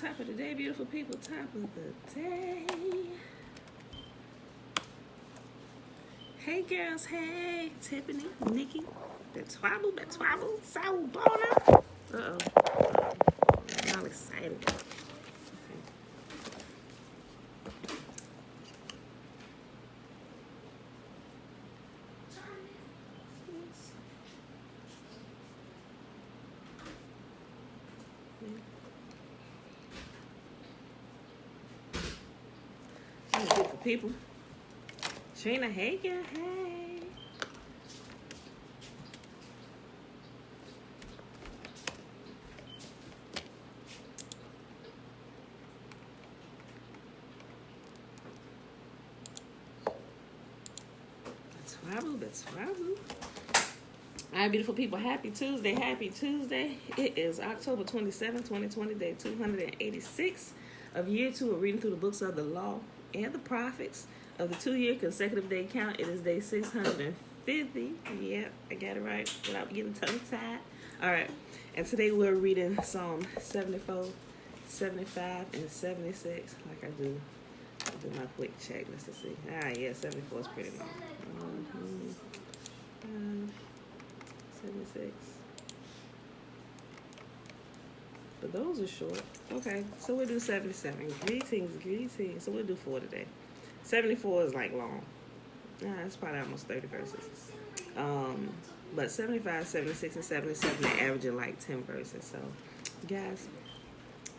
Top of the day, beautiful people. Top of the day. Hey, girls. Hey, Tiffany, Nikki. The twabble, sour boner. Uh-oh. I'm all excited. Okay. Beautiful people. Trina, hey, girl. Hey. That's trouble. All right, beautiful people. Happy Tuesday. It is October 27, 2020, day 286 of year 2 of reading through the books of the law and the prophets of the 2-year consecutive day count. It is day 650. Yep, I got it right without getting tongue-tied. All right, and today we're reading Psalm 74, 75, and 76, like I do. I'll do my quick check. Let's just see. Yeah, 74 is pretty long. 76. But those are short. Okay, so we'll do 77. Greetings. So we'll do 4 today. 74 is like long. It's probably almost 30 verses. But 75, 76, and 77 are averaging like 10 verses. So, guys,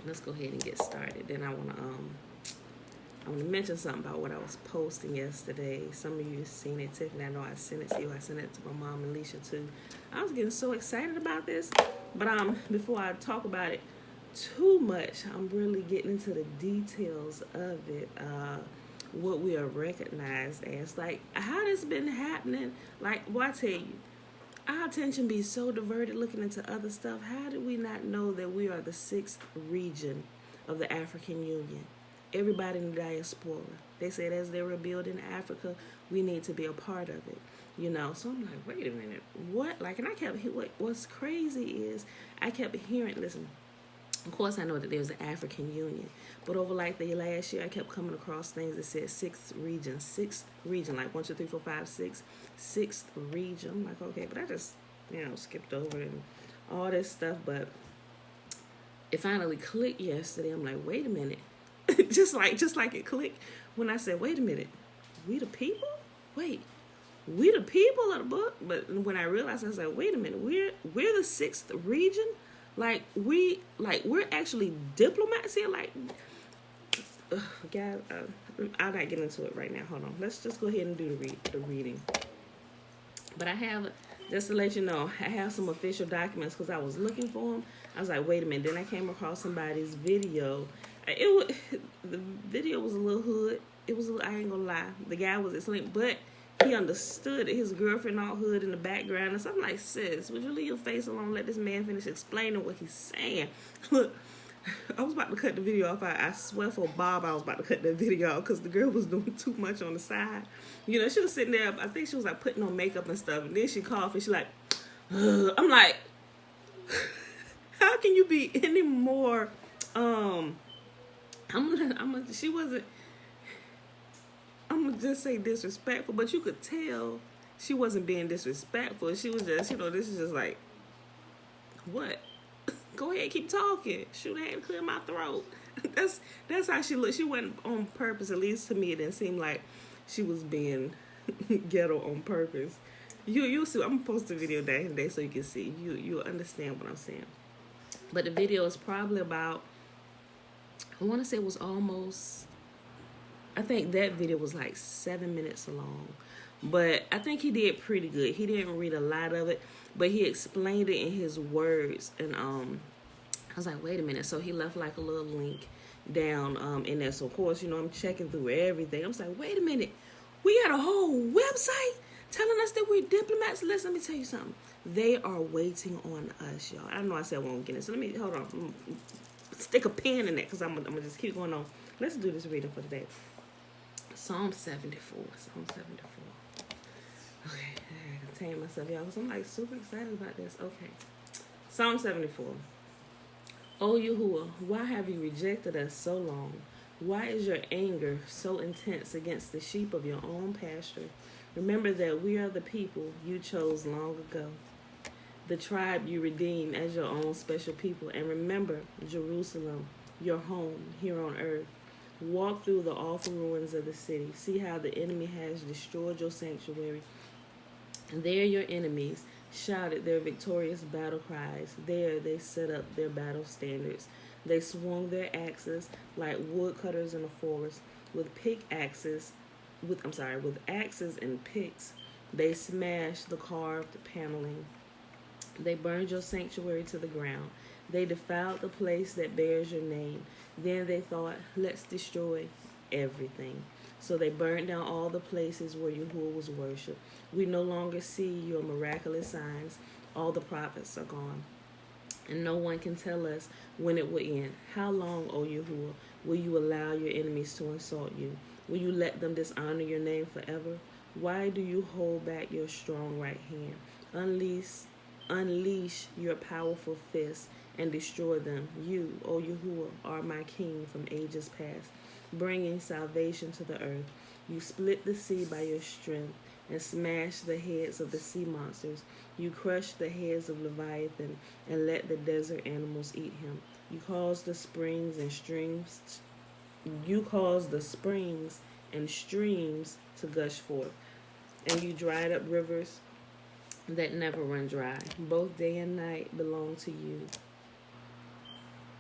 let's go ahead and get started. Then I want to mention something about what I was posting yesterday. Some of you have seen it. Tiffany, I know I sent it to you. I sent it to my mom, Alicia, too. I was getting so excited about this. But before I talk about it too much, I'm really getting into the details of it. What we are recognized as. Like, how this been happening. Like, well, I tell you, our attention be so diverted looking into other stuff. How did we not know that we are the 6th region of the African Union? Everybody in the diaspora. They said as they're rebuilding Africa, we need to be a part of it. You know, so I'm like, wait a minute, what? Like, and I kept, what's crazy is I kept hearing, listen, of course I know that there's the African Union, but over like the last year, I kept coming across things that said 6th region, like 1, 2, 3, 4, 5, 6, 6th region. I'm like, okay, but I just, skipped over and all this stuff, but it finally clicked yesterday. I'm like, wait a minute. just like it clicked when I said, wait a minute, we the people? Wait, we the people of the book? But when I realized, I was like, wait a minute, we're the 6th region? We're actually diplomats here? Like, guys, I'll not get into it right now. Hold on. Let's just go ahead and do the reading. But I have, just to let you know, I have some official documents because I was looking for them. I was like, wait a minute. Then I came across somebody's video. The video was a little hood. I ain't gonna lie. The guy was explaining, but he understood that his girlfriend all hood in the background. And so I'm like, sis, would you leave your face alone? Let this man finish explaining what he's saying. Look, I was about to cut the video off. I swear for Bob, I was about to cut that video off because the girl was doing too much on the side. She was sitting there. I think she was like putting on makeup and stuff. And then she coughed and she like, ugh. I'm like, how can you be any more, she wasn't, I'm going to just say disrespectful, but you could tell she wasn't being disrespectful. She was just, this is just like, what? Go ahead, keep talking. Shoot, I had to clear my throat. That's how she looked. She went on purpose. At least to me, it didn't seem like she was being ghetto on purpose. You'll see. I'm going to post the video today so you can see. You'll understand what I'm saying. But the video is probably about, I want to say it was almost, I think that video was like 7 minutes long. But I think he did pretty good. He didn't read a lot of it, but he explained it in his words. And I was like, wait a minute. So he left like a little link down in there. So of course, I'm checking through everything. I was like, wait a minute. We got a whole website telling us that we're diplomats. Listen, let me tell you something. They are waiting on us, y'all. I know I said I won't get it. So let me, hold on. Stick a pin in it because I'm going to just keep going on. Let's do this reading for today. Psalm 74. Okay, I contain myself, y'all, because I'm like super excited about this. Okay. Psalm 74. O Yahuwah, why have you rejected us so long? Why is your anger so intense against the sheep of your own pasture? Remember that we are the people you chose long ago, the tribe you redeemed as your own special people. And remember Jerusalem, your home here on earth. Walk through the awful ruins of the city. See how the enemy has destroyed your sanctuary. And there your enemies shouted their victorious battle cries. There they set up their battle standards. They swung their axes like woodcutters in a forest. With axes and picks, they smashed the carved paneling. They burned your sanctuary to the ground. They defiled the place that bears your name. Then they thought, let's destroy everything. So they burned down all the places where Yahuwah was worshipped. We no longer see your miraculous signs. All the prophets are gone. And no one can tell us when it will end. How long, O Yahuwah, will you allow your enemies to insult you? Will you let them dishonor your name forever? Why do you hold back your strong right hand? Unleash your powerful fist and destroy them. You, O Yahuwah, are my king from ages past, bringing salvation to the earth. You split the sea by your strength and smashed the heads of the sea monsters. You crushed the heads of Leviathan and let the desert animals eat him. You caused the springs and streams to gush forth, and you dried up rivers that never run dry. Both day and night belong to you.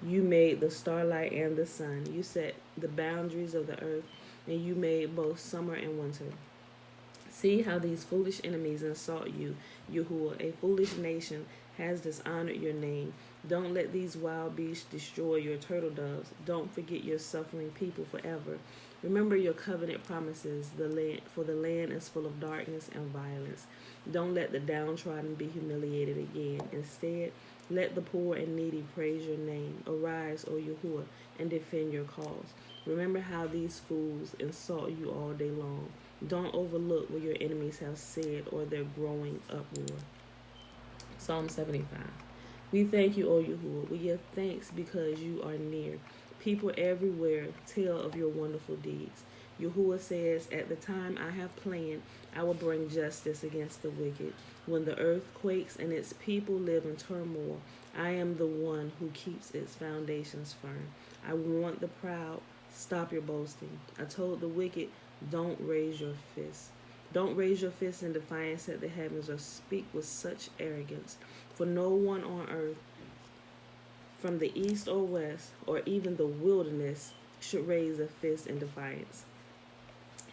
You made the starlight and the sun. You set the boundaries of the earth, and you made both summer and winter. See how these foolish enemies insult you, Yahuwah. A foolish nation has dishonored your name. Don't let these wild beasts destroy your turtle doves. Don't forget your suffering people forever. Remember your covenant promises, for the land is full of darkness and violence. Don't let the downtrodden be humiliated again. Instead, let the poor and needy praise your name. Arise, O Yahuwah, and defend your cause. Remember how these fools insult you all day long. Don't overlook what your enemies have said or their growing uproar. Psalm 75. We thank you, O Yahuwah. We give thanks because you are near. People everywhere tell of your wonderful deeds. Yahuwah says, at the time I have planned, I will bring justice against the wicked. When the earth quakes and its people live in turmoil, I am the one who keeps its foundations firm. I warned the proud, stop your boasting. I told the wicked, don't raise your fist. Don't raise your fist in defiance at the heavens or speak with such arrogance. For no one on earth, from the east or west, or even the wilderness, should raise a fist in defiance.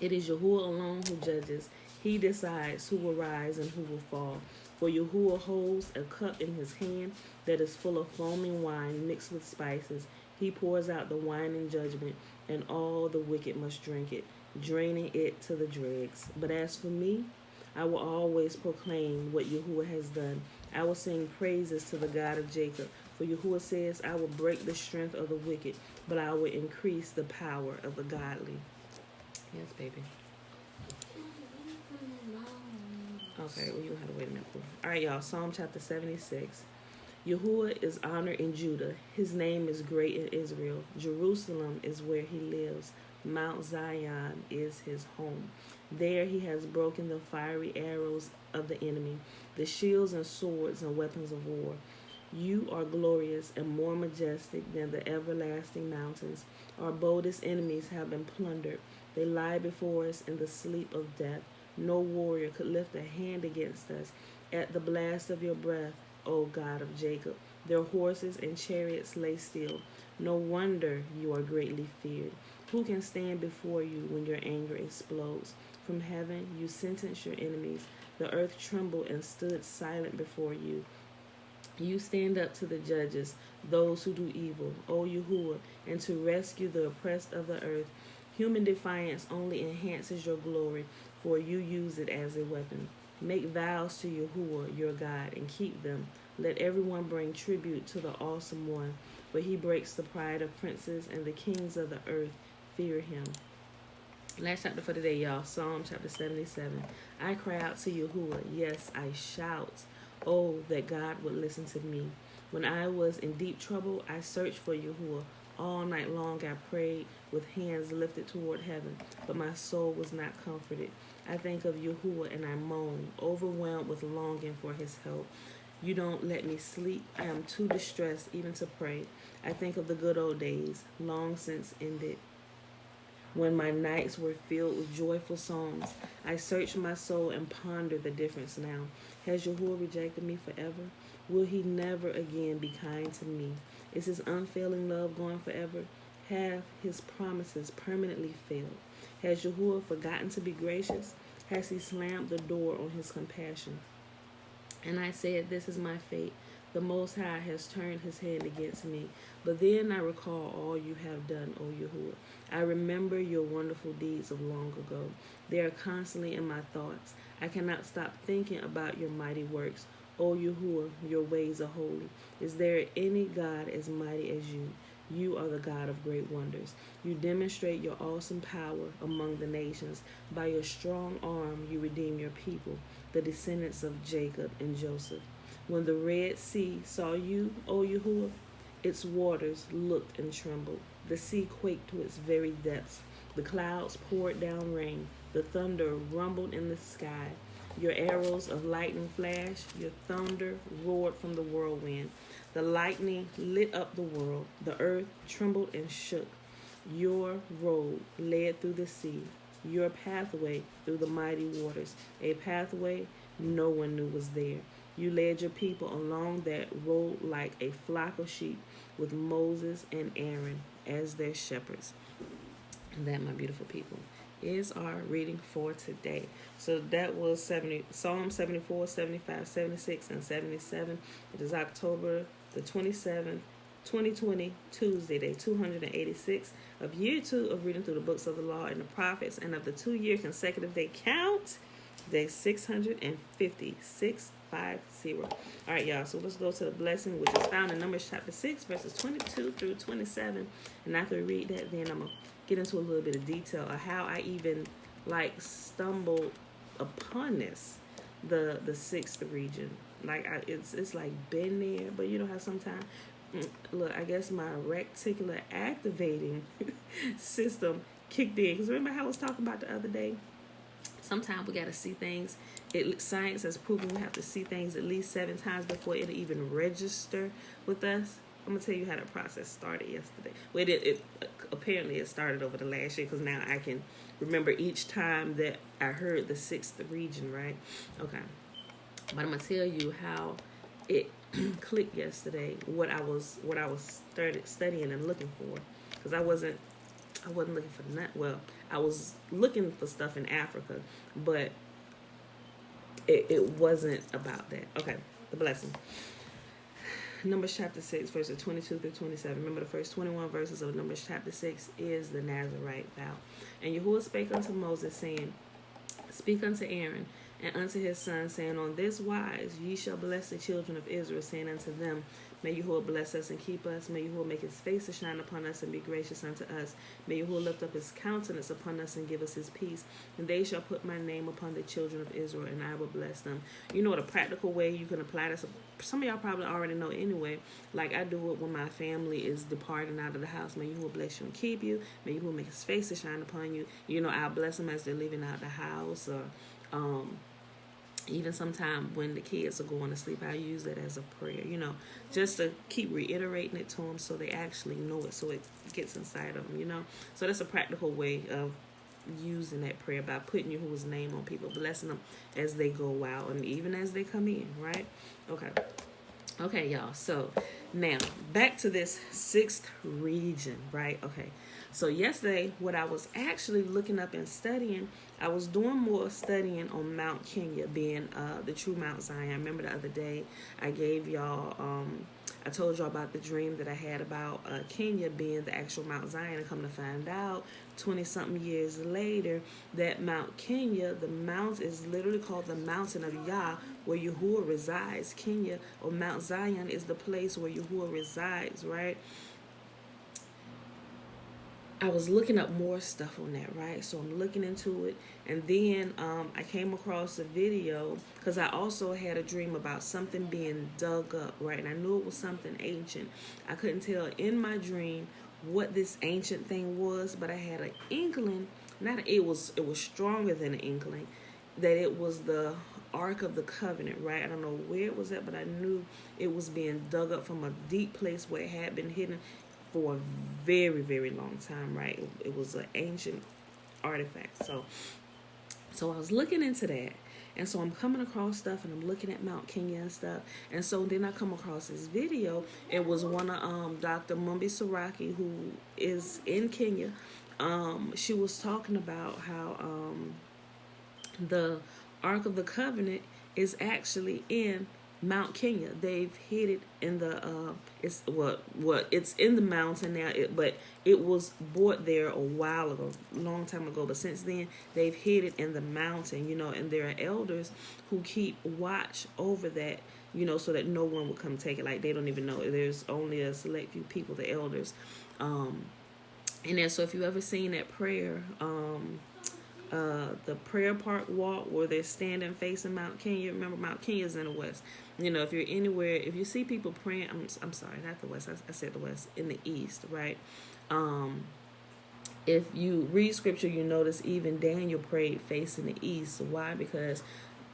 It is Yahuwah alone who judges. He decides who will rise and who will fall. For Yahuwah holds a cup in his hand that is full of foaming wine mixed with spices. He pours out the wine in judgment, and all the wicked must drink it, draining it to the dregs. But as for me, I will always proclaim what Yahuwah has done. I will sing praises to the God of Jacob. For Yahuwah says, I will break the strength of the wicked, but I will increase the power of the godly. Yes, baby. Okay, well, you have to wait a minute. All right, y'all. Psalm chapter 76. Yahuwah is honored in Judah. His name is great in Israel. Jerusalem is where he lives. Mount Zion is his home. There he has broken the fiery arrows of the enemy, the shields and swords and weapons of war. You are glorious and more majestic than the everlasting mountains. Our boldest enemies have been plundered. They lie before us in the sleep of death. No warrior could lift a hand against us. At the blast of your breath, O God of Jacob, their horses and chariots lay still. No wonder you are greatly feared. Who can stand before you when your anger explodes? From heaven you sentenced your enemies. The earth trembled and stood silent before you. You stand up to the judges, those who do evil, O Yahuwah, and to rescue the oppressed of the earth. Human defiance only enhances your glory, for you use it as a weapon. Make vows to Yahuwah, your God, and keep them. Let everyone bring tribute to the awesome one, for he breaks the pride of princes, and the kings of the earth fear him. Last chapter for today, y'all. Psalm chapter 77. I cry out to Yahuwah. Yes, I shout. Oh, that God would listen to me. When I was in deep trouble, I searched for Yahuwah. All night long I prayed with hands lifted toward heaven, but my soul was not comforted. I think of Yahuwah and I moan, overwhelmed with longing for his help. You don't let me sleep. I am too distressed even to pray. I think of the good old days, long since ended, when my nights were filled with joyful songs. I search my soul and ponder the difference now. Has Yahuwah rejected me forever? Will he never again be kind to me? Is his unfailing love gone forever? Have his promises permanently failed? Has Yahuwah forgotten to be gracious? Has he slammed the door on his compassion? And I said, this is my fate. The Most High has turned his hand against me. But then I recall all you have done, O Yahuwah. I remember your wonderful deeds of long ago. They are constantly in my thoughts. I cannot stop thinking about your mighty works. O Yahuwah, your ways are holy. Is there any God as mighty as you? You are the God of great wonders. You demonstrate your awesome power among the nations. By your strong arm, you redeem your people, the descendants of Jacob and Joseph. When the Red Sea saw you, O Yahuwah, its waters looked and trembled. The sea quaked to its very depths. The clouds poured down rain. The thunder rumbled in the sky. Your arrows of lightning flashed. Your thunder roared from the whirlwind. The lightning lit up the world. The earth trembled and shook. Your road led through the sea. Your pathway through the mighty waters. A pathway no one knew was there. You led your people along that road like a flock of sheep, with Moses and Aaron as their shepherds. And that, my beautiful people, is our reading for today. So that was Psalm 74, 75, 76, and 77. It is October the 27th, 2020, Tuesday, day 286 of year 2 of reading through the books of the law and the prophets, and of the 2-year consecutive day count, day 650. All right, y'all, so let's go to the blessing, which is found in Numbers chapter 6, verses 22 through 27. And after we read that, then I'm going to get into a little bit of detail of how I even, stumbled upon this, the 6th region. It's like been there, but you know how sometimes, look, I guess my reticular activating system kicked in. Because remember how I was talking about the other day? Sometimes we got to see things. Science has proven we have to see things at least 7 times before it'll even register with us. I'm going to tell you how the process started yesterday. Well, apparently it started over the last year, because now I can remember each time that I heard the 6th region, right? Okay. But I'm going to tell you how it clicked yesterday, what I was studying and looking for. Because I wasn't looking for nothing. Well, I was looking for stuff in Africa, but it wasn't about that. Okay, the blessing. Numbers chapter 6, verses 22 through 27. Remember, the first 21 verses of Numbers chapter 6 is the Nazirite vow. And Yahuwah spake unto Moses, saying, Speak unto Aaron and unto his sons, saying, On this wise ye shall bless the children of Israel, saying unto them, May Yahuwah bless us and keep us. May Yahuwah make his face to shine upon us and be gracious unto us. May Yahuwah lift up his countenance upon us and give us his peace. And they shall put my name upon the children of Israel, and I will bless them. You know what a practical way you can apply this? Some of y'all probably already know anyway. Like I do it when my family is departing out of the house. May Yahuwah bless you and keep you. May Yahuwah make his face to shine upon you. You know, I'll bless them as they're leaving out the house, or even sometime when the kids are going to sleep, I use that as a prayer, just to keep reiterating it to them so they actually know it, so it gets inside of them, So that's a practical way of using that prayer, by putting Yahuwah's name on people, blessing them as they go out and even as they come in, right? Okay, y'all. So now back to this 6th region, right? Okay. So yesterday, what I was actually looking up and studying, I was doing more studying on Mount Kenya, being the true Mount Zion. Remember the other day I gave y'all, I told y'all about the dream that I had about Kenya being the actual Mount Zion, and come to find out 20-something years later that Mount Kenya, the mount, is literally called the Mountain of Yah, where Yahuwah resides. Kenya, or Mount Zion, is the place where Yahuwah resides, right? I was looking up more stuff on that, right? So I'm looking into it, and then I came across a video because I also had a dream about something being dug up, right? And I knew it was something ancient. I couldn't tell in my dream what this ancient thing was, but I had an inkling. It was stronger than an inkling that it was the Ark of the Covenant, right? I don't know where it was at, but I knew it was being dug up from a deep place where it had been hidden for a very, very long time, right? It was an ancient artifact. So I was looking into that. And so I'm coming across stuff, and I'm looking at Mount Kenya and stuff. And so then I come across this video. It was one of Dr. Mumbi Saraki, who is in Kenya. She was talking about how the Ark of the Covenant is actually in Mount Kenya. They've hid it in the it's in the mountain now, but it was brought there a while ago, a long time ago. But since then, they've hid it in the mountain, and there are elders who keep watch over that, so that no one will come take it. Like, they don't even know. There's only a select few people, the elders. And then, so if you ever seen that prayer, the prayer park walk where they're standing facing Mount Kenya. Remember, Mount Kenya's in the west. If you're anywhere, if you see people praying, I'm sorry, not the west. I said the west, in the east, right? If you read scripture, you notice even Daniel prayed facing the east. Why? Because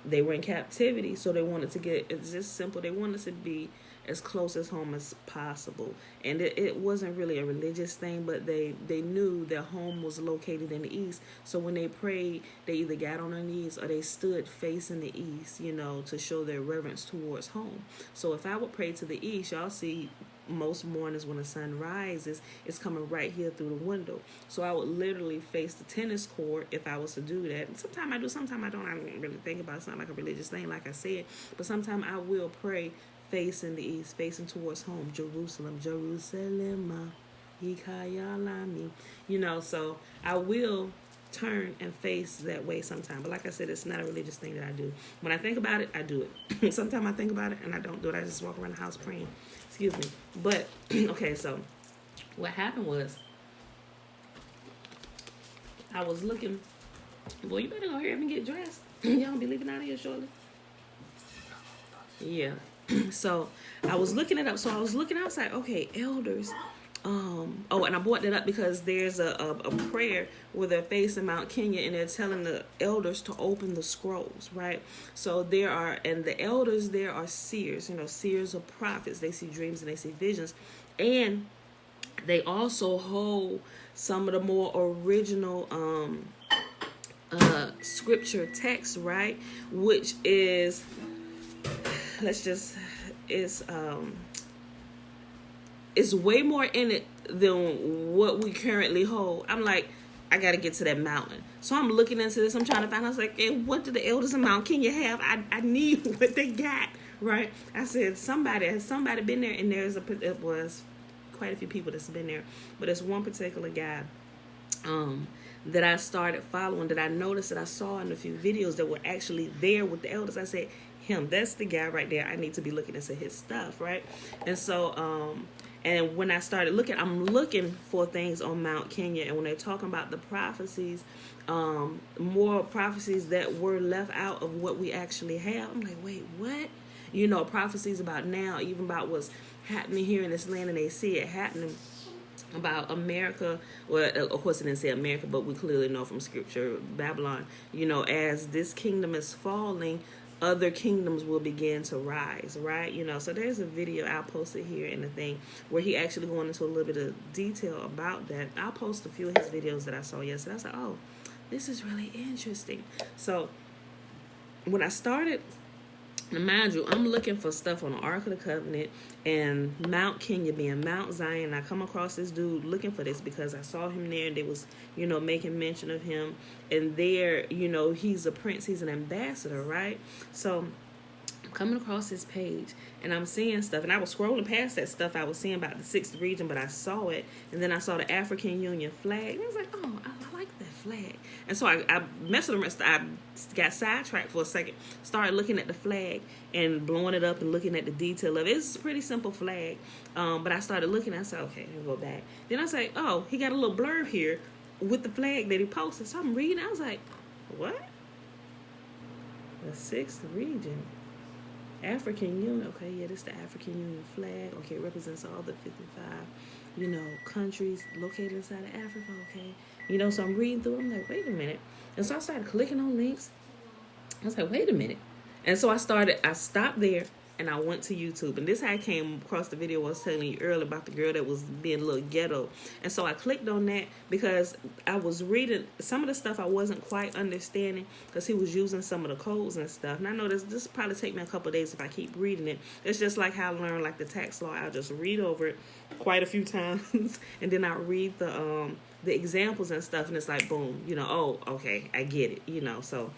they were in captivity, so they wanted to get. It's just simple. They wanted to be as close as home as possible. And it wasn't really a religious thing, but they knew their home was located in the east. So when they prayed, they either got on their knees or they stood facing the east, to show their reverence towards home. So if I would pray to the east, y'all see most mornings when the sun rises, it's coming right here through the window. So I would literally face the tennis court if I was to do that. And sometimes I do, sometimes I don't. I don't really think about it. It's not like a religious thing, like I said. But sometimes I will pray facing the east, facing towards home. Jerusalem, Jerusalem, so I will turn and face that way sometime. But like I said, it's not a religious thing that I do. When I think about it, I do it. Sometimes I think about it and I don't do it. I just walk around the house praying. Excuse me. But, okay, so what happened was, I was looking. Boy, you better go here and get dressed. Y'all gonna be leaving out of here shortly. Yeah. So I was looking it up. So I was looking outside. Okay, elders. And I brought that up because there's a prayer where they're facing Mount Kenya and they're telling the elders to open the scrolls, right? So the elders there are seers. Seers are prophets. They see dreams and they see visions, and they also hold some of the more original scripture texts, right? Which is, it's way more in it than what we currently hold. I'm like, I got to get to that mountain. So I'm looking into this. I'm trying to find out. I was like, hey, what do the elders of Mount Kenya have? I need what they got, right? I said, has somebody been there? And it was quite a few people that's been there. But there's one particular guy that I started following, that I noticed, that I saw in a few videos that were actually there with the elders. I said, that's the guy right there. I need to be looking into his stuff, right? And so, and when I started looking, I'm looking for things on Mount Kenya, and when they're talking about the prophecies, more prophecies that were left out of what we actually have, I'm like, wait, what? Prophecies about now, even about what's happening here in this land, and they see it happening about America. Well, of course it didn't say America, but we clearly know from scripture, Babylon, as this kingdom is falling, other kingdoms will begin to rise, right? So there's a video I'll post it here in the thing where he actually going into a little bit of detail about that. I'll post a few of his videos that I saw yesterday. I was like, oh, this is really interesting. So when I started, mind you, I'm looking for stuff on the Ark of the Covenant and Mount Kenya being Mount Zion. I come across this dude looking for this because I saw him there and they was, making mention of him. And there, he's a prince, he's an ambassador, right? So I'm coming across his page and I'm seeing stuff. And I was scrolling past that stuff I was seeing about the 6th region, but I saw it. And then I saw the African Union flag. And I was like, oh, I like that flag. And so I messed with the rest. I got sidetracked for a second, started looking at the flag and blowing it up and looking at the detail of it. It's a pretty simple flag. But I started looking, I said, okay, let me go back. Then I say, oh, he got a little blurb here with the flag that he posted. So I'm reading, I was like, what? The 6th region. African Union. Okay, yeah, this is the African Union flag. Okay, it represents all the 55, countries located inside of Africa. Okay. So I'm reading through it. I'm like, wait a minute. And so I started clicking on links. I was like, wait a minute. And so I stopped there and I went to YouTube. And this is how I came across the video I was telling you earlier about the girl that was being a little ghetto. And so I clicked on that because I was reading some of the stuff I wasn't quite understanding because he was using some of the codes and stuff. And I know this probably take me a couple of days if I keep reading it. It's just like how I learned like the tax law. I'll just read over it quite a few times and then I read the examples and stuff and it's like boom, oh, okay, I get it, so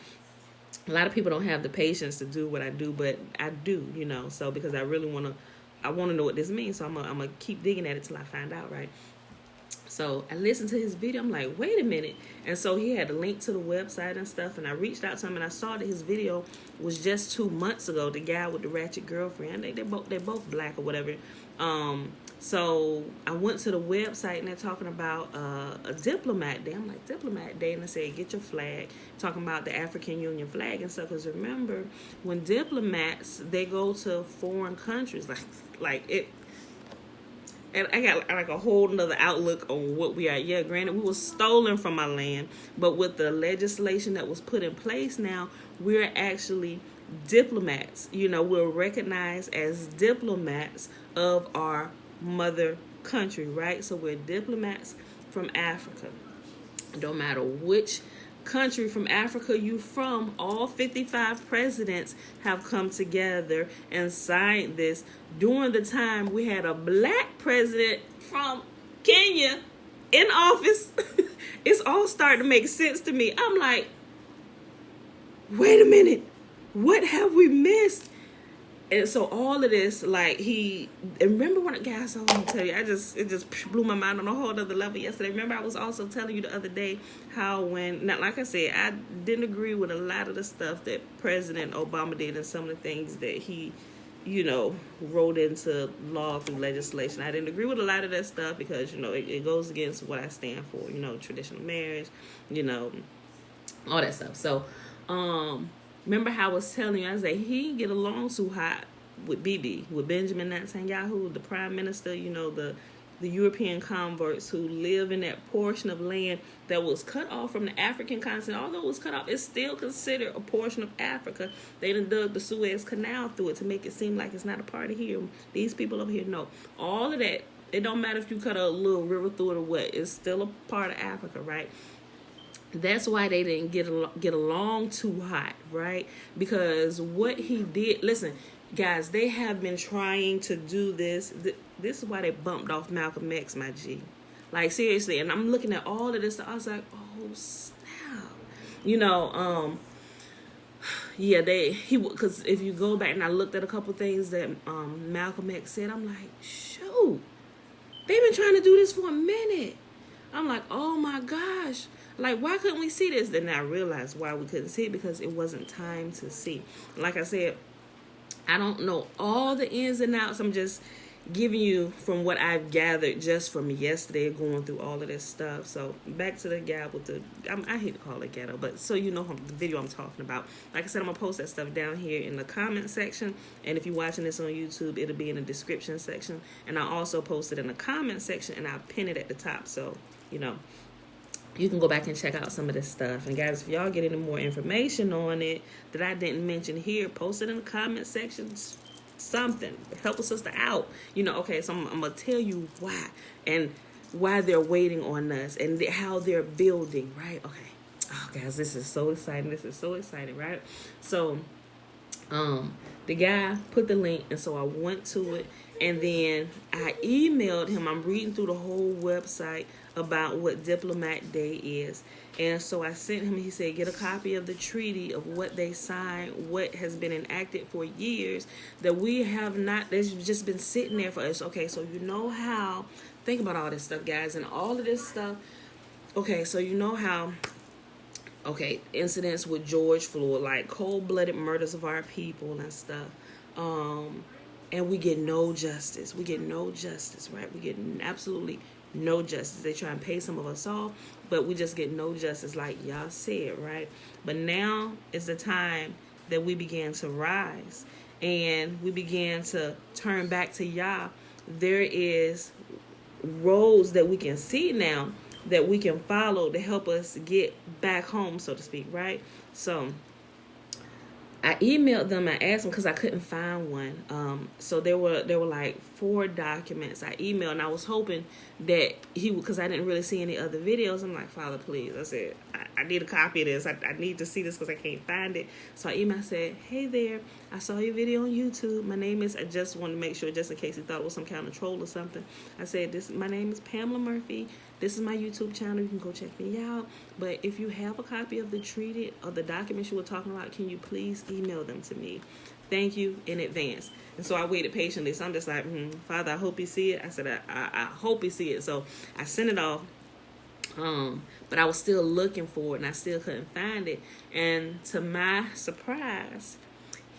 a lot of people don't have the patience to do what I do, but I do, so because I really want to know what this means. So I'm gonna keep digging at it till I find out, right? So I listened to his video. I'm like, wait a minute. And so he had a link to the website and stuff. And I reached out to him and I saw that his video was just 2 months ago. The guy with the ratchet girlfriend. They're both black or whatever. So I went to the website and they're talking about a Diplomat Day. I'm like, Diplomat Day? And they said, get your flag. Talking about the African Union flag and stuff. Because remember, when diplomats, they go to foreign countries, like it. And I got like a whole nother outlook on what we are. Yeah, granted, we were stolen from our land. But with the legislation that was put in place now, we're actually diplomats. We're recognized as diplomats of our mother country, right? So we're diplomats from Africa. Don't matter which country from Africa you from, all 55 presidents have come together and signed this. During the time we had a black president from Kenya in office, it's all starting to make sense to me. I'm like, wait a minute, what have we missed? And so all of this, and remember when, guys, I want to tell you, it just blew my mind on a whole other level yesterday. Remember, I was also telling you the other day how like I said, I didn't agree with a lot of the stuff that President Obama did and some of the things that he, wrote into law through legislation. I didn't agree with a lot of that stuff because, it goes against what I stand for, traditional marriage, all that stuff. So, remember how I was telling you, I was like, he didn't get along too hot with with Benjamin Netanyahu, the prime minister, the European converts who live in that portion of land that was cut off from the African continent. Although it was cut off, it's still considered a portion of Africa. They done dug the Suez Canal through it to make it seem like it's not a part of here. These people over here, no. All of that, it don't matter if you cut a little river through it or what, it's still a part of Africa, right? That's why they didn't get along too hot, right? Because what he did, listen, guys, they have been trying to do this. This is why they bumped off Malcolm X, my G. Like, seriously. And I'm looking at all of this. I was like, oh, snap. Because if you go back and I looked at a couple things that Malcolm X said, I'm like, shoot, they've been trying to do this for a minute. I'm like, oh my gosh. Like, why couldn't we see this? Then I realized why we couldn't see it, because it wasn't time to see. Like I said, I don't know all the ins and outs. I'm just giving you from what I've gathered just from yesterday, going through all of this stuff. So back to the guy with I hate to call it ghetto, but so you know the video I'm talking about. Like I said, I'm going to post that stuff down here in the comment section. And if you're watching this on YouTube, it'll be in the description section. And I also post it in the comment section and I'll pin it at the top. So, you can go back and check out some of this stuff. And guys, if y'all get any more information on it that I didn't mention here, post it in the comment section. Something. Help a sister out. Okay, so I'm going to tell you why. And why they're waiting on us. And how they're building, right? Okay. Oh, guys, this is so exciting. This is so exciting, right? So, the guy put the link. And so I went to it. And then I emailed him. I'm reading through the whole website about what Diplomat Day is. And so I sent him, he said, get a copy of the treaty of what they signed, what has been enacted for years that we have not, that's just been sitting there for us. Okay, so how, think about all this stuff, guys, and all of this stuff. Okay, so you know how, okay, incidents with George Floyd, like cold-blooded murders of our people and stuff. Um, and we get no justice. We get no justice, right? We get absolutely no justice. They try and pay some of us off, but we just get no justice, like y'all said, right? But now is the time that we began to rise and we began to turn back to Yah. There is roads that we can see now that we can follow to help us get back home, so to speak, right? So I emailed them. I asked them because I couldn't find one. So there were like 4 documents I emailed, and I was hoping that he would, because I didn't really see any other videos. I'm like, Father, please. I said, I need a copy of this. I need to see this because I can't find it. So I emailed. I said, hey there, I saw your video on YouTube. My name is. I just wanted to make sure, just in case he thought it was some kind of troll or something. I said, my name is Pamela Murphy. This is my YouTube channel. You can go check me out. But if you have a copy of the treaty or the documents you were talking about, can you please email them to me? Thank you in advance. And so I waited patiently. So I'm just like, Father, I hope you see it. I said, I hope you see it. So I sent it off. But I was still looking for it, and I still couldn't find it. And to my surprise,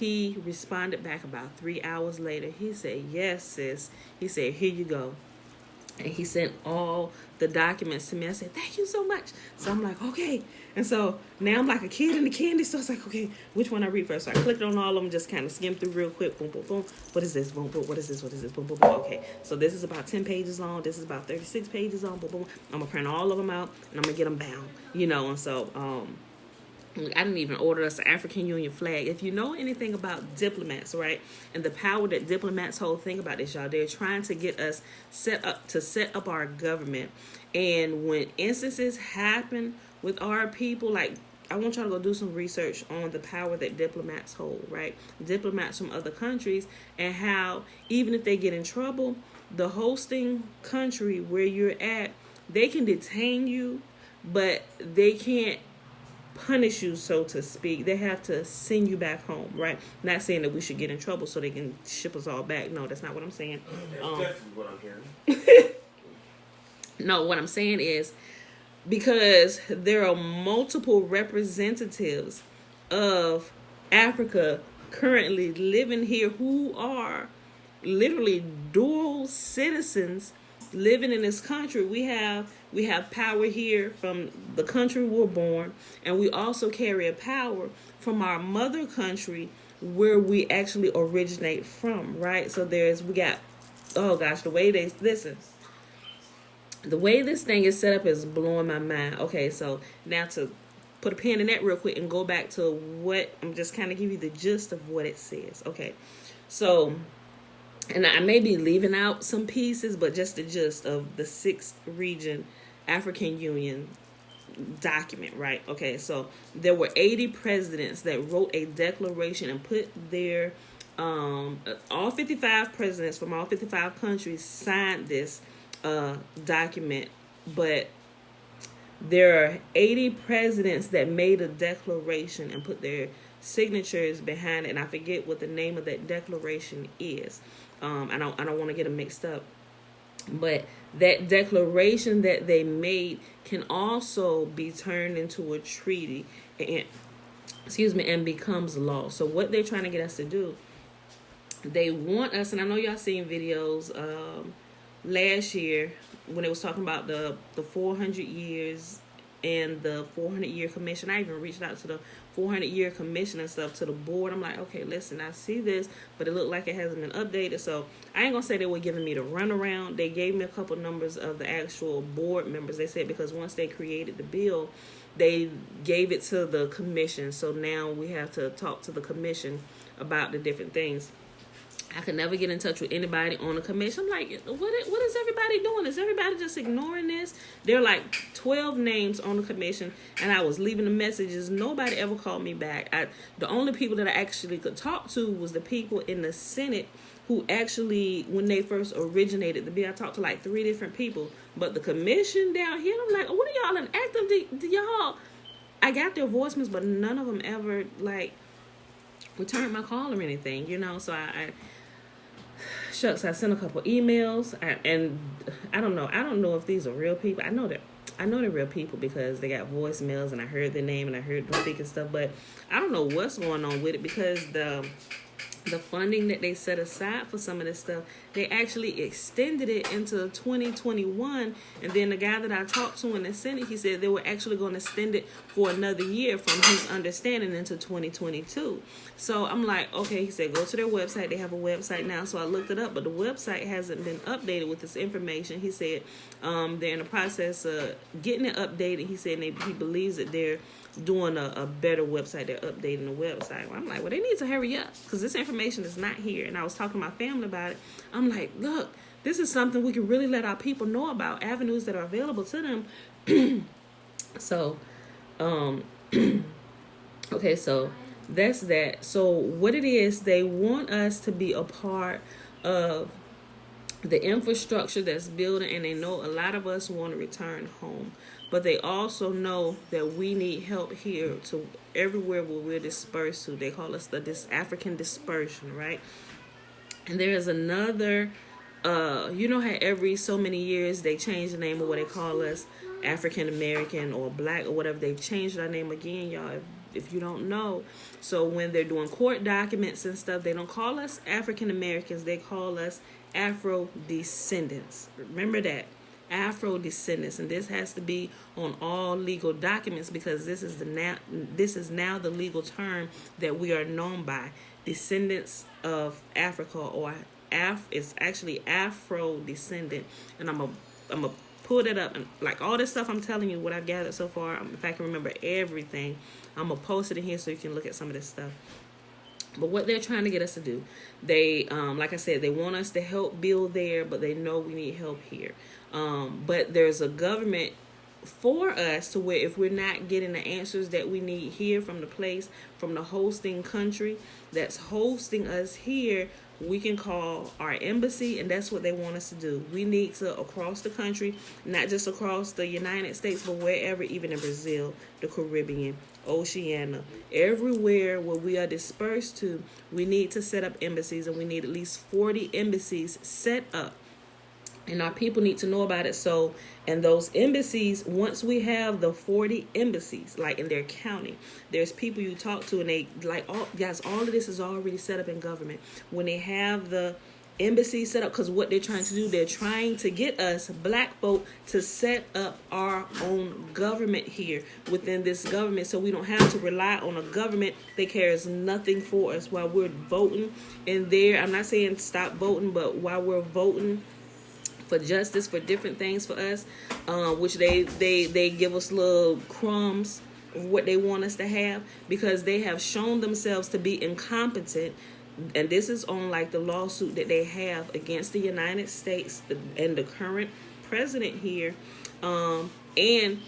he responded back about 3 hours later. He said, yes, sis. He said, here you go. And he sent all the documents to me. I said, thank you so much. So I'm like, okay. And so now I'm like a kid in the candy store. It's like, okay, which one I read first? So I clicked on all of them, just kind of skimmed through real quick. Boom, boom, boom. What is this? Boom, boom. What is this? What is this? Boom, boom, boom. Okay. So this is about 10 pages long. This is about 36 pages long. Boom, boom. I'm going to print all of them out, and I'm going to get them bound, And so, I didn't even order us an African Union flag. If you know anything about diplomats, right, and the power that diplomats hold, think about this, y'all. They're trying to get us set up our government. And when instances happen with our people, like, I want y'all to go do some research on the power that diplomats hold, right? Diplomats from other countries, and how even if they get in trouble, the hosting country where you're at, they can detain you, but they can't punish you, so to speak. They have to send you back home, right? Not saying that we should get in trouble so they can ship us all back. No, that's not what I'm saying. That's definitely what I'm hearing. No, what I'm saying is, because there are multiple representatives of Africa currently living here who are literally dual citizens living in this country. We have power here from the country we're born, and we also carry a power from our mother country where we actually originate from, right? So we got, oh gosh, the way this thing is set up is blowing my mind. Okay, so now to put a pin in that real quick and go back to what, I'm just kind of give you the gist of what it says. Okay, so, and I may be leaving out some pieces, but just the gist of the 6th region African Union document, right? Okay, so there were 80 presidents that wrote a declaration and put their, all 55 presidents from all 55 countries signed this document, but there are 80 presidents that made a declaration and put their signatures behind it, and I forget what the name of that declaration is. I don't want to get them mixed up, but that declaration that they made can also be turned into a treaty and becomes law. So what they're trying to get us to do, they want us, and I know y'all seen videos last year when it was talking about the 400 years and the 400-year commission. I even reached out to the 400-year commission and stuff, to the board. I'm like, okay, listen, I see this, but it looked like it hasn't been updated. So I ain't gonna say they were giving me the runaround. They gave me a couple numbers of the actual board members. They said because once they created the bill, they gave it to the commission. So now we have to talk to the commission about the different things. I could never get in touch with anybody on the commission. I'm like, what is everybody doing? Is everybody just ignoring this? There are like 12 names on the commission, and I was leaving the messages. Nobody ever called me back. The only people that I actually could talk to was the people in the Senate who actually, when they first originated the bill, I talked to like 3 different people. But the commission down here, I'm like, what are y'all inactive? Do y'all? I got their voicemails, but none of them ever like returned my call or anything, So I sent a couple emails, and I don't know if these are real people. I know that I know they're real people because they got voicemails and I heard their name and I heard them speak and stuff. But I don't know what's going on with it because the funding that they set aside for some of this stuff, they actually extended it into 2021. And then the guy that I talked to in the Senate, he said they were actually going to extend it for another year from his understanding into 2022. So I'm like, okay, he said, go to their website. They have a website now. So I looked it up, but the website hasn't been updated with this information. He said they're in the process of getting it updated. He said he believes that they're doing a better website. They're updating the website. Well, I'm like, well, they need to hurry up because this information is not here. And I was talking to my family about it. I'm like, look, this is something we can really let our people know about, avenues that are available to them. So, okay, so that's that. So what it is, they want us to be a part of the infrastructure that's building, and they know a lot of us want to return home. But they also know that we need help here to everywhere where we're dispersed to. They call us this African dispersion, right? And there is another, you know how every so many years they change the name of what they call us, African American or Black or whatever. They've changed our name again, y'all, if you don't know. So when they're doing court documents and stuff, they don't call us African Americans. They call us Afro descendants. Remember that. Afro descendants, and this has to be on all legal documents because this is now the legal term that we are known by, descendants of Africa, or it's actually Afro descendant. And I'm gonna pull that up, and like all this stuff I'm telling you, what I've gathered so far, if I can remember everything, I'm gonna post it in here so you can look at some of this stuff. But what they're trying to get us to do, they, like I said, they want us to help build there, but they know we need help here. But there's a government for us to where if we're not getting the answers that we need here from the place, from the hosting country that's hosting us here, we can call our embassy, and that's what they want us to do. We need to, across the country, not just across the United States, but wherever, even in Brazil, the Caribbean, Oceania, everywhere where we are dispersed to, we need to set up embassies, and we need at least 40 embassies set up. And our people need to know about it. So, and those embassies, once we have the 40 embassies, like in their county, there's people you talk to, and they like, all of this is already set up in government. When they have the embassy set up, because what they're trying to do, they're trying to get us Black folk to set up our own government here within this government, so we don't have to rely on a government that cares nothing for us while we're voting in there. I'm not saying stop voting, but while we're voting for justice, for different things for us, which they give us little crumbs of what they want us to have, because they have shown themselves to be incompetent. And this is on like the lawsuit that they have against the United States and the current president here, and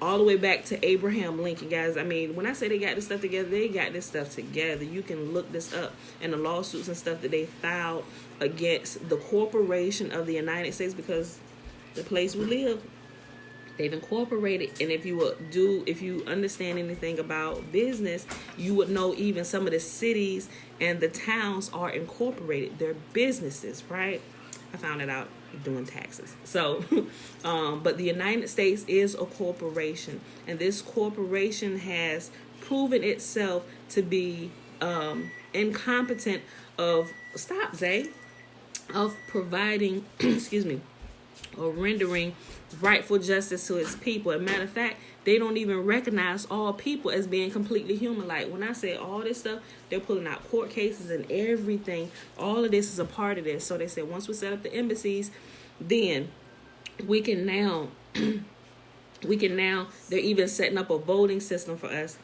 all the way back to Abraham Lincoln, guys. I mean, when I say they got this stuff together, they got this stuff together. You can look this up, and the lawsuits and stuff that they filed against the corporation of the United States, because the place we live, they've incorporated. And if you understand anything about business, you would know even some of the cities and the towns are incorporated. They're businesses, right? I found it out doing taxes. So, but the United States is a corporation, and this corporation has proven itself to be incompetent of providing, excuse me, or rendering rightful justice to its people. As a matter of fact, they don't even recognize all people as being completely human. Like when I say all this stuff, they're pulling out court cases and everything. All of this is a part of this. So they said once we set up the embassies, then we can now, they're even setting up a voting system for us.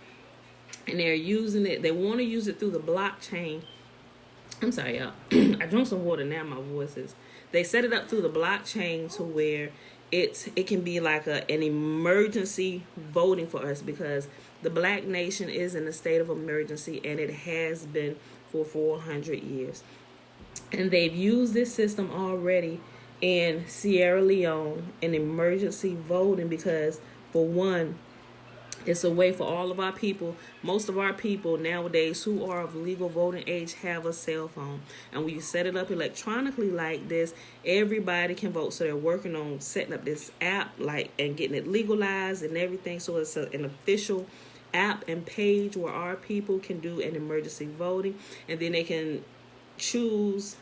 And they're using it, they want to use it through the blockchain. I'm sorry, y'all. I drank some water, now my voice is. They set it up through the blockchain to where it can be like an emergency voting for us, because the Black nation is in a state of emergency, and it has been for 400 years. And they've used this system already in Sierra Leone in emergency voting, because for one, It's a way for all of our people, most of our people nowadays who are of legal voting age have a cell phone. And when you set it up electronically like this, everybody can vote. So they're working on setting up this app and getting it legalized and everything. So it's an official app and page where our people can do an emergency voting. And then they can choose,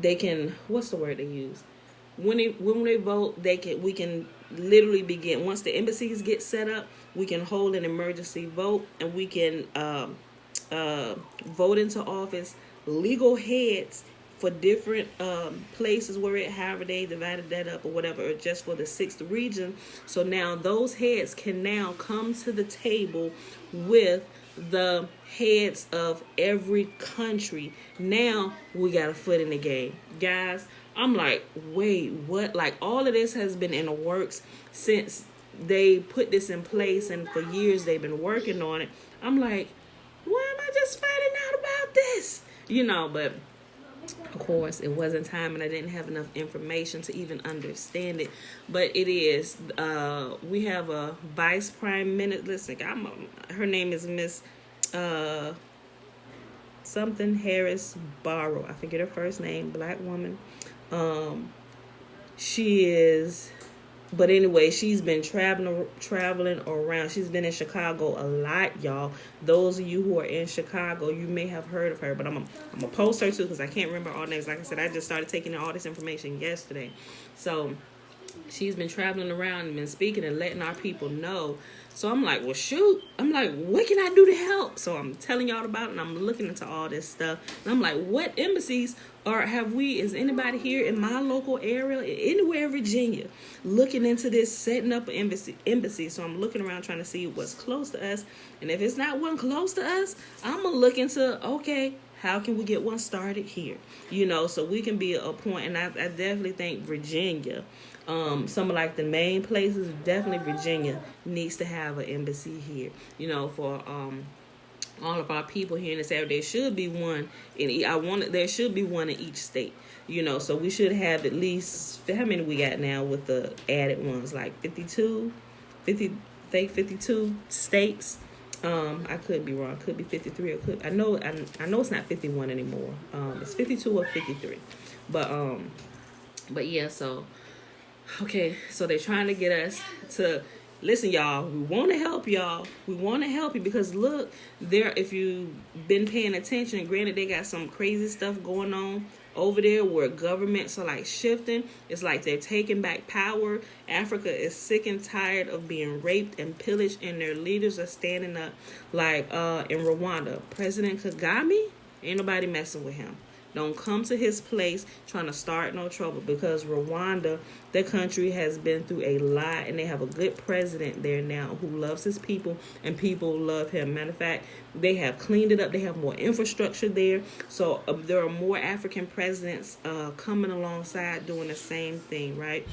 they can, what's the word they use? When they vote, we can literally begin. Once the embassies get set up, we can hold an emergency vote, and we can vote into office legal heads for different places however they divided that up or whatever, or just for the 6th region. So now those heads can now come to the table with the heads of every country. Now we got a foot in the game, guys. I'm like, wait, what? Like, all of this has been in the works since they put this in place, and for years they've been working on it. I'm like, why am I just finding out about this? But of course it wasn't time, and I didn't have enough information to even understand it. But it is. We have a vice prime minister. Listen, her name is Miss something Harris Barrow. I forget her first name. Black woman. She is, but anyway, she's been traveling around. She's been in Chicago a lot, y'all. Those of you who are in Chicago, you may have heard of her, but I'm gonna post her too, because I can't remember all names. Like I said, I just started taking in all this information yesterday. So she's been traveling around and been speaking and letting our people know. So I'm like, well, shoot. I'm like, what can I do to help? So I'm telling y'all about it, and I'm looking into all this stuff. And I'm like, what embassies is anybody here in my local area, anywhere in Virginia, looking into this, setting up an embassy? So I'm looking around trying to see what's close to us. And if it's not one close to us, I'm going to look into, okay, how can we get one started here? So we can be a point. And I definitely think Virginia, some of the main places, definitely Virginia needs to have an embassy here, for all of our people here in this area. There should be one there should be one in each state, so we should have at least, how many we got now with the added ones, like 52 states. I could be wrong. It could be 53, or I know it's not 51 anymore. It's 52 or 53. But yeah, so okay, so they're trying to get us to listen, y'all. We want to help y'all. We want to help you, because look, if you've been paying attention, granted, they got some crazy stuff going on over there where governments are shifting. It's like they're taking back power. Africa is sick and tired of being raped and pillaged, and their leaders are standing up. In Rwanda, President Kagame, ain't nobody messing with him. Don't come to his place trying to start no trouble, because Rwanda, the country, has been through a lot, and they have a good president there now who loves his people, and people love him. Matter of fact, they have cleaned it up. They have more infrastructure there. So there are more African presidents coming alongside doing the same thing, right?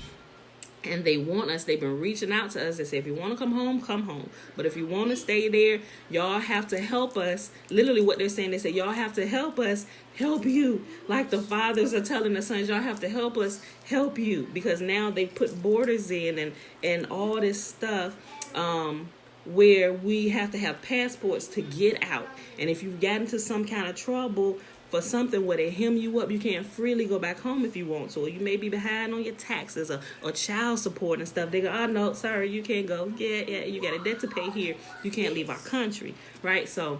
And they want us. They've been reaching out to us. They say, if you want to come home, come home. But if you want to stay there, y'all have to help us. Literally what they're saying, they say, y'all have to help us help you. Like the fathers are telling the sons, y'all have to help us help you. Because now they put borders in and all this stuff where we have to have passports to get out. And if you've gotten into some kind of trouble for something where they hem you up, you can't freely go back home if you want to. Or you may be behind on your taxes or child support and stuff. They go, oh, no, sorry, you can't go. Yeah, you got a debt to pay here. You can't leave our country, right? So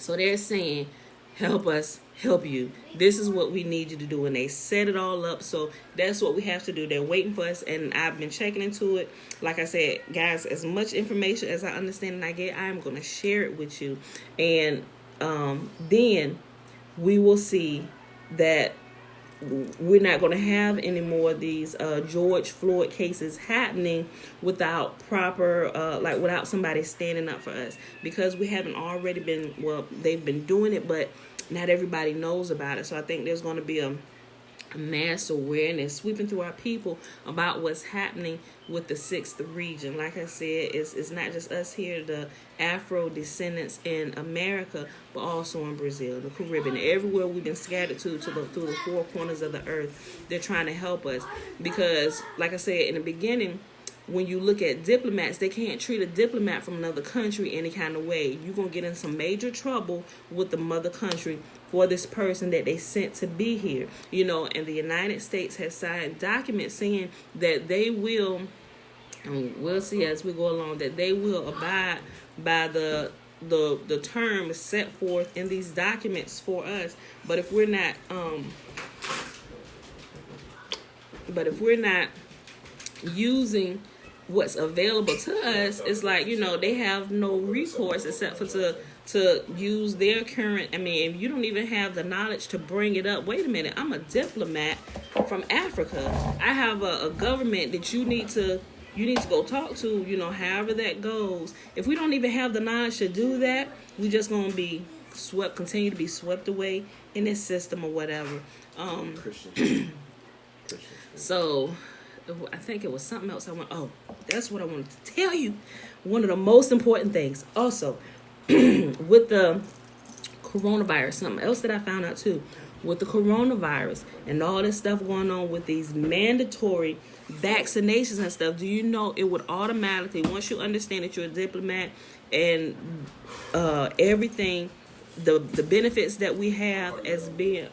they're saying, help us help you. This is what we need you to do. And they set it all up. So that's what we have to do. They're waiting for us. And I've been checking into it. Like I said, guys, as much information as I understand and I get, I'm going to share it with you. And then we will see that we're not going to have any more of these George Floyd cases happening without proper, without somebody standing up for us. Because we haven't already been, they've been doing it, but not everybody knows about it. So I think there's going to be a mass awareness sweeping through our people about what's happening with the 6th region. Like I said, it's not just us here, the Afro descendants in America, but also in Brazil, the Caribbean, everywhere we've been scattered through the 4 corners of the earth. They're trying to help us because, like I said in the beginning, when you look at diplomats, they can't treat a diplomat from another country any kind of way. You're going to get in some major trouble with the mother country for this person that they sent to be here. And the United States has signed documents saying that they will, and we'll see as we go along, that they will abide by the terms set forth in these documents for us. But if we're not using what's available to us, it's like, they have no recourse except for to use their current. I mean, if you don't even have the knowledge to bring it up, wait a minute, I'm a diplomat from Africa. I have a government that you need to go talk to, however that goes. If we don't even have the knowledge to do that, we just going to be continue to be swept away in this system or whatever. Christian. So I think it was something else that's what I wanted to tell you. One of the most important things also with the coronavirus, something else that I found out too, with the coronavirus and all this stuff going on with these mandatory vaccinations and stuff, do you know it would automatically, once you understand that you're a diplomat and everything, the benefits that we have as being,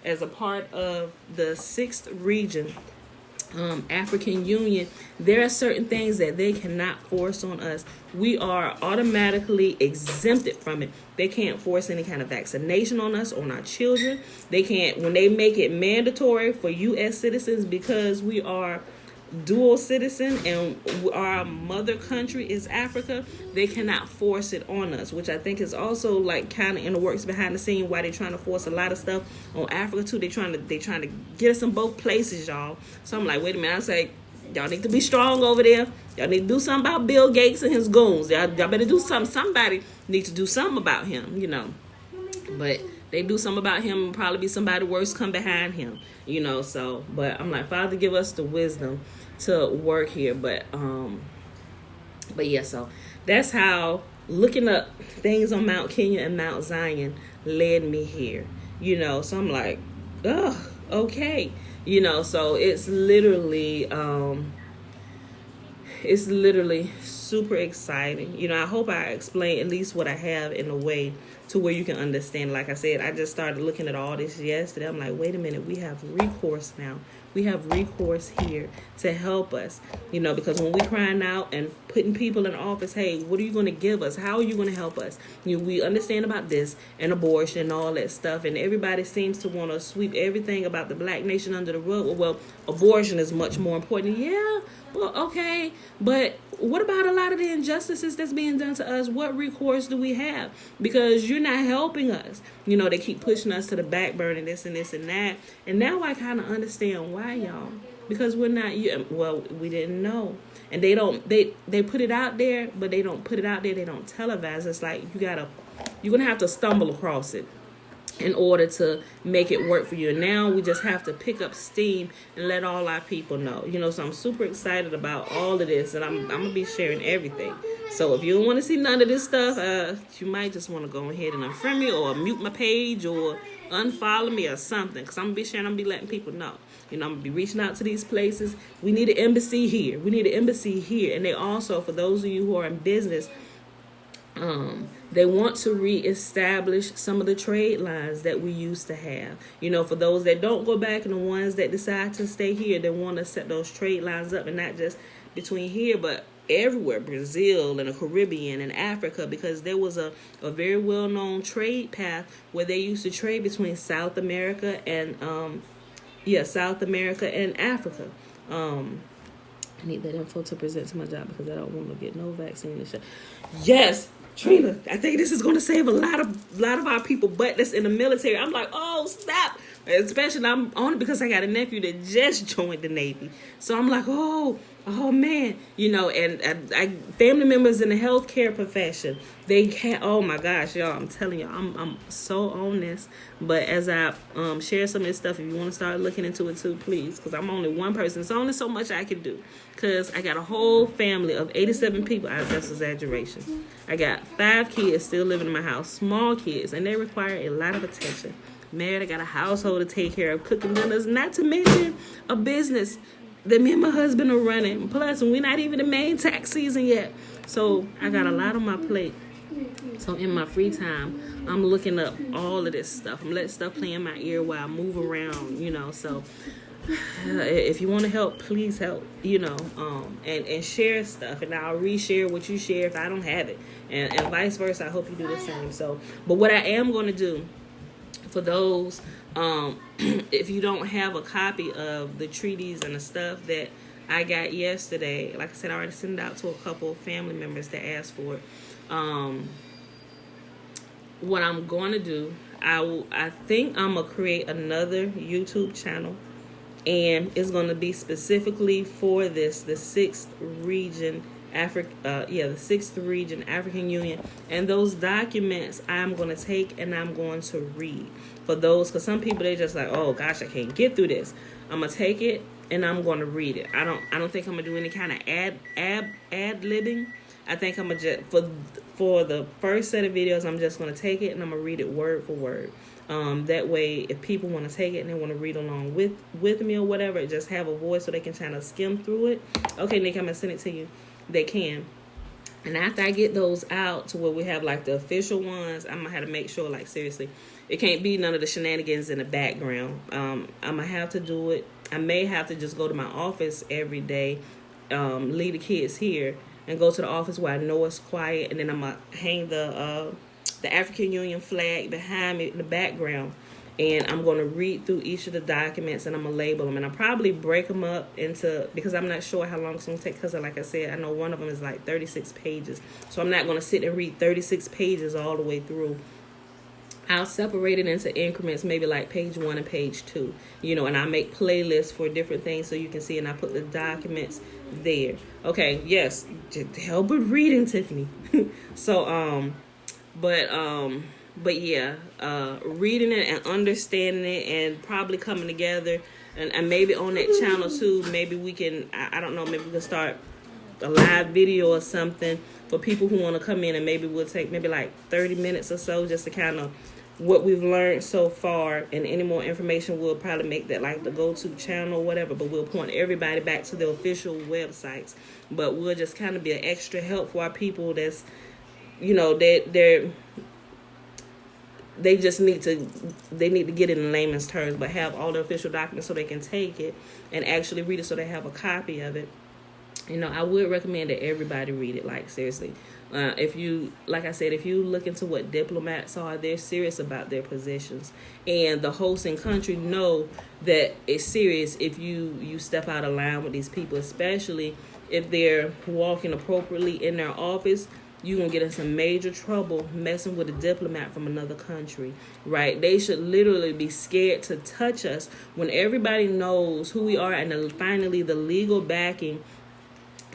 as a part of the 6th region, African Union, there are certain things that they cannot force on us. We are automatically exempted from it. They can't force any kind of vaccination on us, on our children. They can't, when they make it mandatory for U.S. citizens, because we are dual citizen and our mother country is Africa, they cannot force it on us, which I think is also like kind of in the works behind the scene why they're trying to force a lot of stuff on Africa too. They trying to get us in both places, y'all. So I'm like, wait a minute, I say, y'all need to be strong over there. Y'all need to do something about Bill Gates and his goons. Y'all better do something. Somebody needs to do something about him, But they do something about him, and probably be somebody worse come behind him, So, but I'm like, Father, give us the wisdom to work here. But yeah, so that's how looking up things on Mount Kenya and Mount Zion led me here, So I'm like, okay, So it's literally super exciting. I hope I explain at least what I have in a way to where you can understand. Like I said, I just started looking at all this yesterday. I'm like, wait a minute, we have recourse now. We have recourse here to help us, because when we're crying out and putting people in office, hey, what are you going to give us? How are you going to help us? We understand about this and abortion and all that stuff, and everybody seems to want to sweep everything about the black nation under the rug. Well, abortion is much more important. Yeah, well, okay, but what about a lot of the injustices that's being done to us? What recourse do we have? Because you're not helping us. They keep pushing us to the back burner, this and this and that. And now I kind of understand why, y'all. Because we're not, we didn't know. And they put it out there, but they don't put it out there. They don't televise. It's like you're going to have to stumble across it in order to make it work for you. And now we just have to pick up steam and let all our people know. So I'm super excited about all of this, and I'm going to be sharing everything. So if you don't want to see none of this stuff, you might just want to go ahead and unfriend me or mute my page or unfollow me or something, because I'm going to be sharing, I'm going to be letting people know. I'm going to be reaching out to these places. We need an embassy here. We need an embassy here. And they also, for those of you who are in business, they want to reestablish some of the trade lines that we used to have. For those that don't go back and the ones that decide to stay here, they want to set those trade lines up, and not just between here, but everywhere, Brazil and the Caribbean and Africa, because there was a very well-known trade path where they used to trade between South America and Africa. I need that info to present to my job because I don't want to get no vaccine and shit. Yes, Trina, I think this is going to save a lot of our people, but that's in the military. I'm like, oh, stop. Especially I'm on it because I got a nephew that just joined the Navy. So I'm like, oh man, and I family members in the healthcare profession, they can't, oh my gosh, y'all, I'm telling you, I'm so on this. But as I share some of this stuff, if you want to start looking into it too, please, because I'm only one person. It's only so much I can do, because I got a whole family of 87 people. That's exaggeration. I got 5 kids still living in my house, small kids, and they require a lot of attention. Married, I got a household to take care of, cooking dinners, not to mention a business that me and my husband are running. Plus, we're not even in main tax season yet. So I got a lot on my plate. So in my free time, I'm looking up all of this stuff. I'm letting stuff play in my ear while I move around, So if you want to help, please help, and share stuff. And I'll reshare what you share if I don't have it. And vice versa. I hope you do the same. So, but what I am going to do for those, if you don't have a copy of the treaties and the stuff that I got yesterday, like I said, I already sent it out to a couple of family members that asked for it. What I'm going to do, I think I'm going to create another YouTube channel, and it's going to be specifically for this, the 6th region, the 6th region African Union. And those documents I'm going to take and I'm going to read for those, because some people, they just like, oh gosh, I can't get through this. I'm going to take it and I'm going to read it. I don't think I'm going to do any kind of ad-libbing. I think I'm going to just, for the first set of videos, I'm just going to take it and I'm going to read it word for word. That way, if people want to take it and they want to read along with me or whatever, just have a voice so they can kind of skim through it. Okay, Nick, I'm going to send it to you. They can. And after I get those out to where we have like the official ones, I'm going to have to make sure, like, seriously, it can't be none of the shenanigans in the background. I'm going to have to do it. I may have to just go to my office every day, leave the kids here, and go to the office where I know it's quiet, and then I'm going to hang the African Union flag behind me in the background, and I'm going to read through each of the documents, and I'm going to label them, and I'll probably break them up into, because I'm not sure how long it's going to take, because like I said, I know one of them is like 36 pages, so I'm not going to sit and read 36 pages all the way through. I'll separate it into increments, maybe like page 1 and page 2, and I make playlists for different things so you can see, and I put the documents there. Okay, yes, help with reading, Tiffany. So, but yeah, reading it and understanding it and probably coming together, and maybe on that channel too, maybe we can, I don't know, maybe we can start a live video or something for people who want to come in, and maybe we'll take maybe like 30 minutes or so just to kind of what we've learned so far, and any more information we'll probably make that like the go-to channel or whatever, but we'll point everybody back to the official websites. But we'll just kind of be an extra help for our people that's, they just need to get it in layman's terms, but have all the official documents so they can take it and actually read it so they have a copy of it. I would recommend that everybody read it, like, seriously. If you look into what diplomats are, they're serious about their positions. And the hosting country know that it's serious if you step out of line with these people, especially if they're walking appropriately in their office. You're going to get in some major trouble messing with a diplomat from another country, right? They should literally be scared to touch us when everybody knows who we are, and finally the legal backing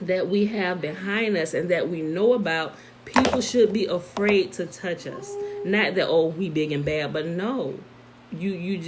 that we have behind us and that we know about. People should be afraid to touch us. Not that, oh, we big and bad, but no. You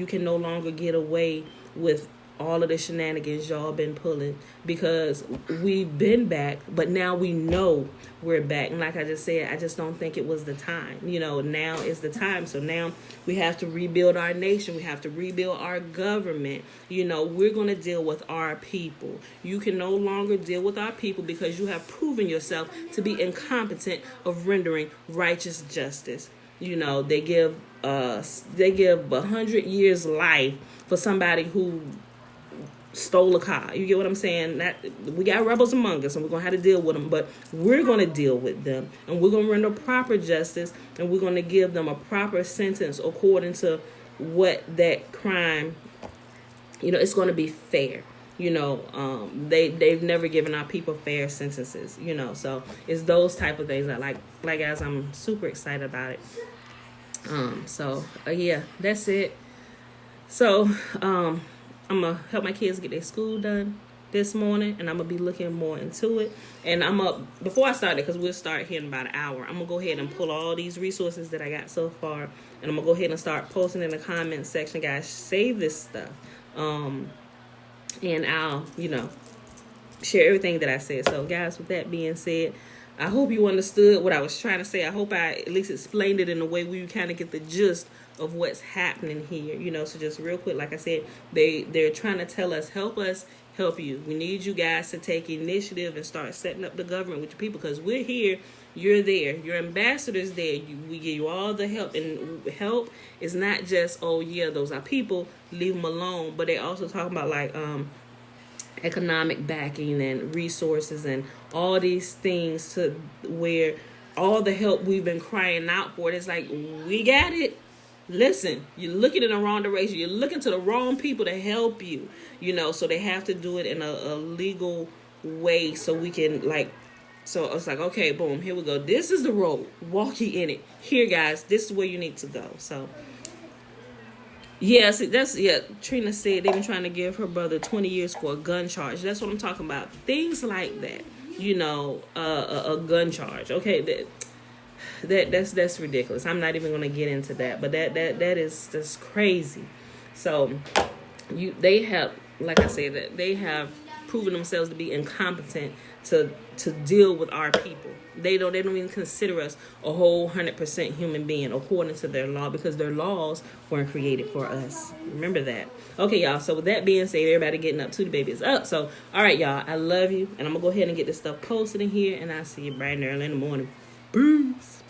can no longer get away with all of the shenanigans y'all been pulling, because we've been back, but now we know we're back. And like I just said, I just don't think it was the time. Now is the time. So now we have to rebuild our nation. We have to rebuild our government. We're going to deal with our people. You can no longer deal with our people because you have proven yourself to be incompetent of rendering righteous justice. They give 100 years life for somebody who stole a car. You get what I'm saying? We got rebels among us, and we're going to have to deal with them, but we're going to deal with them, and we're going to render proper justice, and we're going to give them a proper sentence according to what that crime, it's going to be fair. They've never given our people fair sentences, so it's those type of things that like guys, I'm super excited about it. Yeah, that's it. So, I'm going to help my kids get their school done this morning, and I'm going to be looking more into it. And before I start it, because we'll start here in about an hour, I'm going to go ahead and pull all these resources that I got so far, and I'm going to go ahead and start posting in the comments section. Guys, save this stuff. And I'll, share everything that I said. So, guys, with that being said, I hope you understood what I was trying to say. I hope I at least explained it in a way where you kind of get the gist of what's happening here. You know, so just real quick, like I said, they're trying to tell us, help you. We need you guys to take initiative and start setting up the government with your people, because we're here, you're there, your ambassador's there. We give you all the help, and help is not just, oh yeah, those are people, leave them alone, but they also talking about like economic backing and resources and all these things, to where all the help we've been crying out for, it's like, we got it. Listen, you're looking in the wrong direction. You're looking to the wrong people to help you, you know, so they have to do it in a legal way, so we can, like, so it's like, okay, boom, here we go. This is the road. Walk ye in it. Here, guys, this is where you need to go. So, yeah, Trina said they've been trying to give her brother 20 years for a gun charge. That's what I'm talking about. Things like that, you know, a gun charge. Okay, that's ridiculous. I'm not even going to get into that, but that is just crazy. So they have, like I said, that they have proven themselves to be incompetent to deal with our people. They don't even consider us a whole 100% human being according to their law, because their laws weren't created for us. Remember that. Okay, y'all. So with that being said, everybody getting up to the baby is up. So, all right, y'all. I love you, and I'm gonna go ahead and get this stuff posted in here, and I'll see you bright and early in the morning. Peace.